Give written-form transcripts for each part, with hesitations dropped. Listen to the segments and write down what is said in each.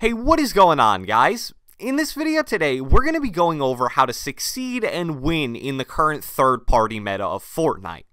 Hey, what is going on, guys? In this video today, we're going to be going over how to succeed and win in the current third-party meta of Fortnite.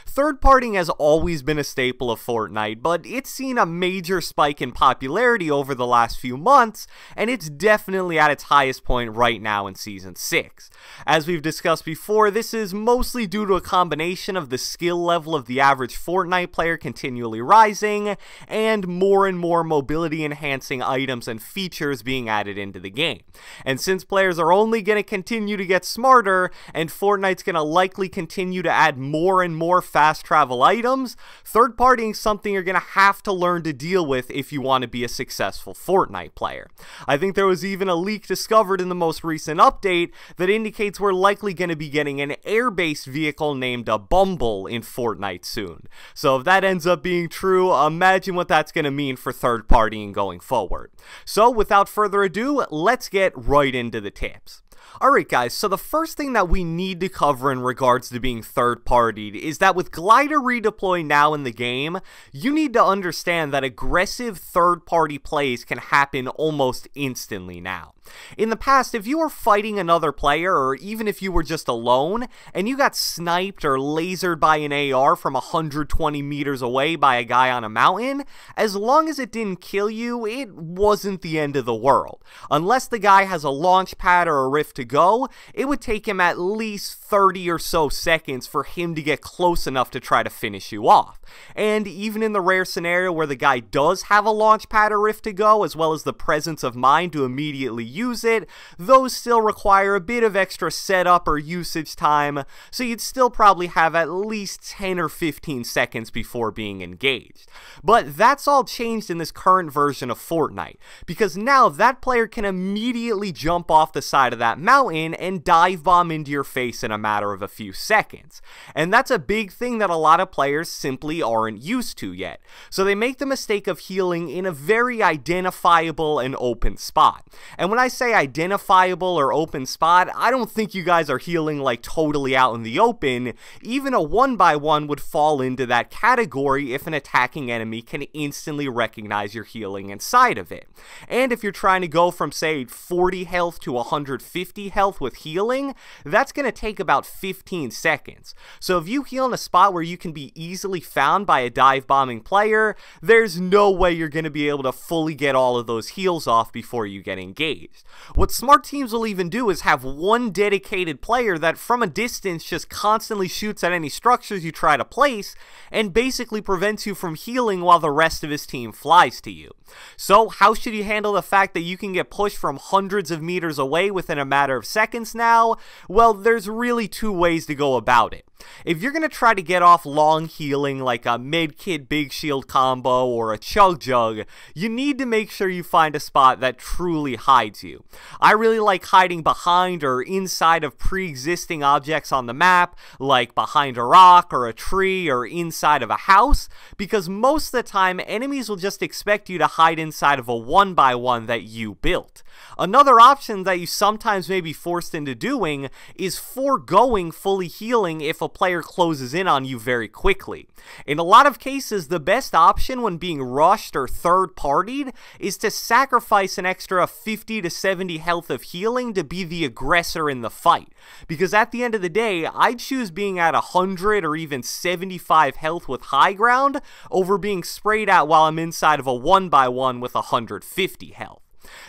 Third-partying has always been a staple of Fortnite, but it's seen a major spike in popularity over the last few months, and it's definitely at its highest point right now in Season 6. As we've discussed before, this is mostly due to a combination of the skill level of the average Fortnite player continually rising, and more mobility-enhancing items and features being added into the game. And since players are only going to continue to get smarter, and Fortnite's going to likely continue to add more and more fast travel items, third-partying is something you're going to have to learn to deal with if you want to be a successful Fortnite player. I think there was even a leak discovered in the most recent update that indicates we're likely going to be getting an air-based vehicle named a Bumble in Fortnite soon. So if that ends up being true, imagine what that's going to mean for third-partying going forward. So without further ado, let's get right into the tips. Alright guys, so the first thing that we need to cover in regards to being third-partied is that with glider redeploy now in the game, you need to understand that aggressive third-party plays can happen almost instantly now. In the past, if you were fighting another player, or even if you were just alone, and you got sniped or lasered by an AR from 120 meters away by a guy on a mountain, as long as it didn't kill you, it wasn't the end of the world. Unless the guy has a launch pad or a rift to go, it would take him at least 30 or so seconds for him to get close enough to try to finish you off. And even in the rare scenario where the guy does have a launch pad or rift to go, as well as the presence of mind to immediately use it, those still require a bit of extra setup or usage time, so you'd still probably have at least 10 or 15 seconds before being engaged. But that's all changed in this current version of Fortnite, because now that player can immediately jump off the side of that mountain and dive bomb into your face in a matter of a few seconds. And that's a big thing that a lot of players simply aren't used to yet. So they make the mistake of healing in a very identifiable and open spot. And when I say identifiable or open spot, I don't think you guys are healing like totally out in the open. Even a 1x1 would fall into that category if an attacking enemy can instantly recognize you're healing inside of it. And if you're trying to go from say 40 health to 150 health with healing, that's going to take about 15 seconds. So if you heal in a spot where you can be easily found by a dive bombing player, there's no way you're going to be able to fully get all of those heals off before you get engaged. What smart teams will even do is have one dedicated player that from a distance just constantly shoots at any structures you try to place and basically prevents you from healing while the rest of his team flies to you. So how should you handle the fact that you can get pushed from hundreds of meters away within a matter of seconds now? Well, there's really two ways to go about it. If you're going to try to get off long healing like a mid-kit big shield combo or a chug jug, you need to make sure you find a spot that truly hides you. I really like hiding behind or inside of pre-existing objects on the map, like behind a rock or a tree or inside of a house, because most of the time enemies will just expect you to hide inside of a 1x1 that you built. Another option that you sometimes may be forced into doing is foregoing fully healing if a player closes in on you very quickly. In a lot of cases, the best option when being rushed or third-partied is to sacrifice an extra 50 to 70 health of healing to be the aggressor in the fight. Because at the end of the day, I'd choose being at 100 or even 75 health with high ground over being sprayed at while I'm inside of a 1x1 with 150 health.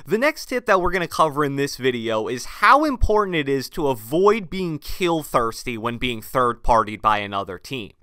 The next tip that we're going to cover in this video is how important it is to avoid being kill thirsty when being third-partied by another team.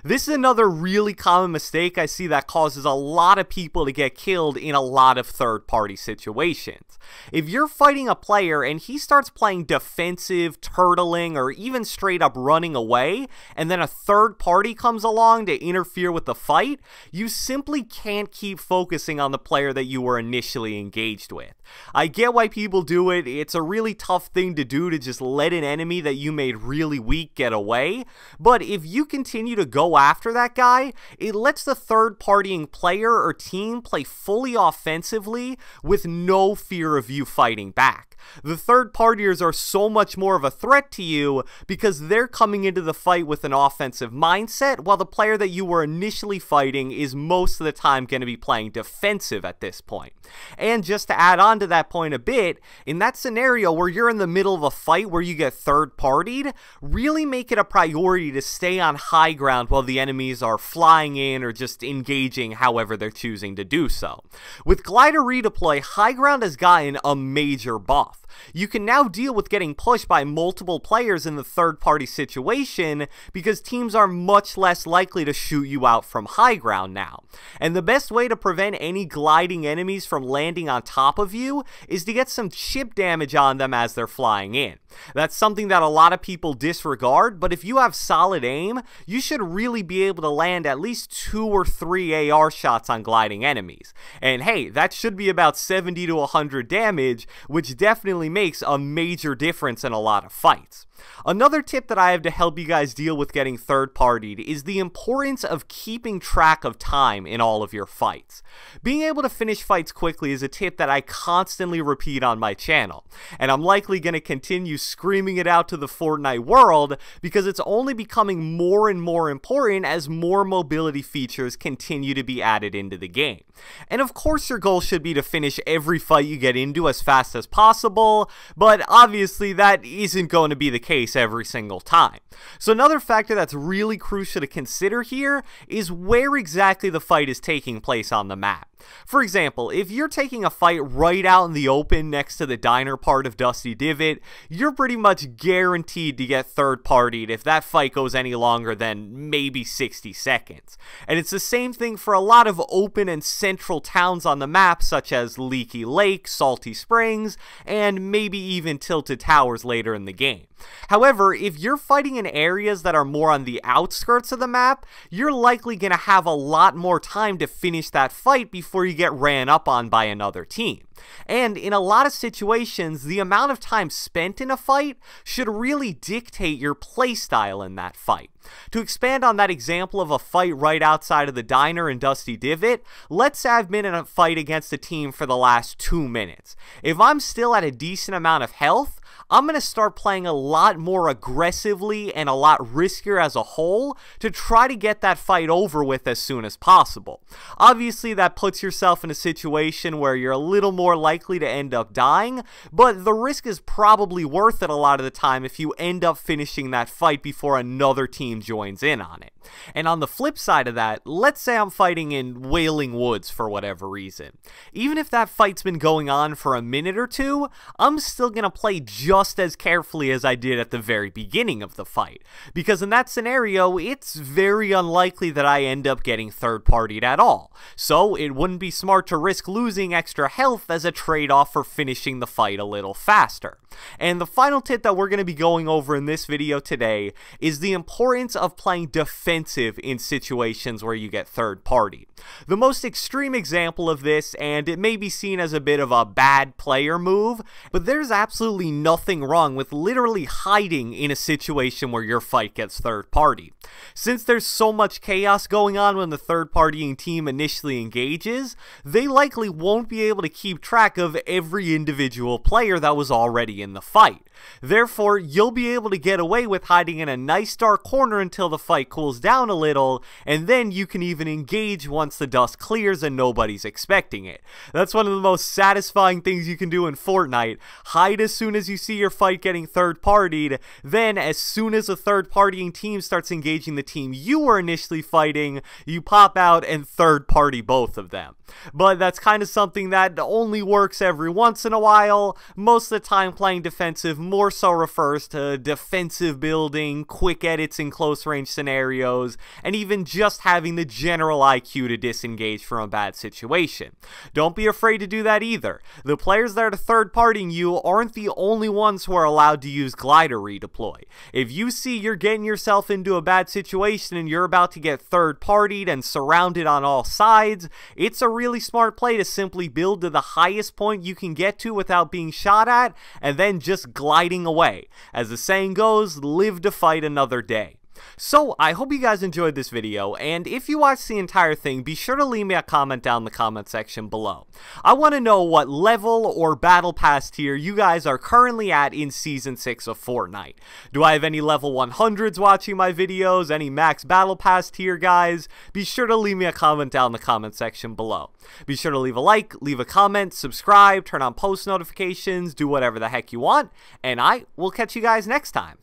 This is another really common mistake I see that causes a lot of people to get killed in a lot of third-party situations. If you're fighting a player and he starts playing defensive, turtling, or even straight up running away, and then a third party comes along to interfere with the fight, you simply can't keep focusing on the player that you were initially engaged with. I get why people do it. It's a really tough thing to do to just let an enemy that you made really weak get away, but if you continue to to go after that guy, it lets the third-partying player or team play fully offensively with no fear of you fighting back. The third partiers are so much more of a threat to you because they're coming into the fight with an offensive mindset, while the player that you were initially fighting is most of the time going to be playing defensive at this point. And just to add on to that point a bit, in that scenario where you're in the middle of a fight where you get third-partied, really make it a priority to stay on high ground while the enemies are flying in or just engaging however they're choosing to do so. With glider redeploy, high ground has gotten a major buff. You can now deal with getting pushed by multiple players in the third-party situation because teams are much less likely to shoot you out from high ground now. And the best way to prevent any gliding enemies from landing on top of you is to get some chip damage on them as they're flying in. That's something that a lot of people disregard, but if you have solid aim, you should really be able to land at least 2 or 3 AR shots on gliding enemies. And hey, that should be about 70 to 100 damage, which definitely makes a major difference in a lot of fights. Another tip that I have to help you guys deal with getting third-partied is the importance of keeping track of time in all of your fights. Being able to finish fights quickly is a tip that I constantly repeat on my channel, and I'm likely going to continue screaming it out to the Fortnite world because it's only becoming more and more important as more mobility features continue to be added into the game. And of course your goal should be to finish every fight you get into as fast as possible, but obviously that isn't going to be the case every single time. So another factor that's really crucial to consider here is where exactly the fight is taking place on the map. For example, if you're taking a fight right out in the open next to the diner part of Dusty Divot, you're pretty much guaranteed to get third-partied if that fight goes any longer than maybe 60 seconds. And it's the same thing for a lot of open and central towns on the map, such as Leaky Lake, Salty Springs, and maybe even Tilted Towers later in the game. However, if you're fighting in areas that are more on the outskirts of the map, you're likely going to have a lot more time to finish that fight before you get ran up on by another team. And in a lot of situations, the amount of time spent in a fight should really dictate your playstyle in that fight. To expand on that example of a fight right outside of the diner in Dusty Divot, let's say I've been in a fight against a team for the last 2 minutes. If I'm still at a decent amount of health, I'm going to start playing a lot more aggressively and a lot riskier as a whole to try to get that fight over with as soon as possible. Obviously, that puts yourself in a situation where you're a little more likely to end up dying, but the risk is probably worth it a lot of the time if you end up finishing that fight before another team joins in on it. And on the flip side of that, let's say I'm fighting in Wailing Woods for whatever reason. Even if that fight's been going on for a minute or two, I'm still going to play just as carefully as I did at the very beginning of the fight. Because in that scenario, it's very unlikely that I end up getting third-partied at all. So it wouldn't be smart to risk losing extra health as a trade-off for finishing the fight a little faster. And the final tip that we're going to be going over in this video today is the importance of playing defensive in situations where you get third-partied. The most extreme example of this, and it may be seen as a bit of a bad player move, but there's absolutely nothing wrong with literally hiding in a situation where your fight gets third-partied. Since there's so much chaos going on when the third-partying team initially engages, they likely won't be able to keep track of every individual player that was already in the fight. Therefore, you'll be able to get away with hiding in a nice dark corner until the fight cools down a little, and then you can even engage once the dust clears and nobody's expecting it. That's one of the most satisfying things you can do in Fortnite. Hide as soon as you see your fight getting third-partied, then as soon as a third-partying team starts engaging the team you were initially fighting, you pop out and third-party both of them. But that's kind of something that only works every once in a while. Most of the time playing defensive more so refers to defensive building, quick edits in close range scenarios, and even just having the general IQ to disengage from a bad situation. Don't be afraid to do that either. The players that are third-partying you aren't the only ones who are allowed to use glider redeploy. If you see you're getting yourself into a bad situation and you're about to get third-partied and surrounded on all sides, it's a really smart play to simply build to the highest point you can get to without being shot at, and then just gliding away. As the saying goes, live to fight another day. So, I hope you guys enjoyed this video, and if you watched the entire thing, be sure to leave me a comment down in the comment section below. I want to know what level or battle pass tier you guys are currently at in Season 6 of Fortnite. Do I have any level 100s watching my videos? Any max battle pass tier guys? Be sure to leave me a comment down in the comment section below. Be sure to leave a like, leave a comment, subscribe, turn on post notifications, do whatever the heck you want, and I will catch you guys next time.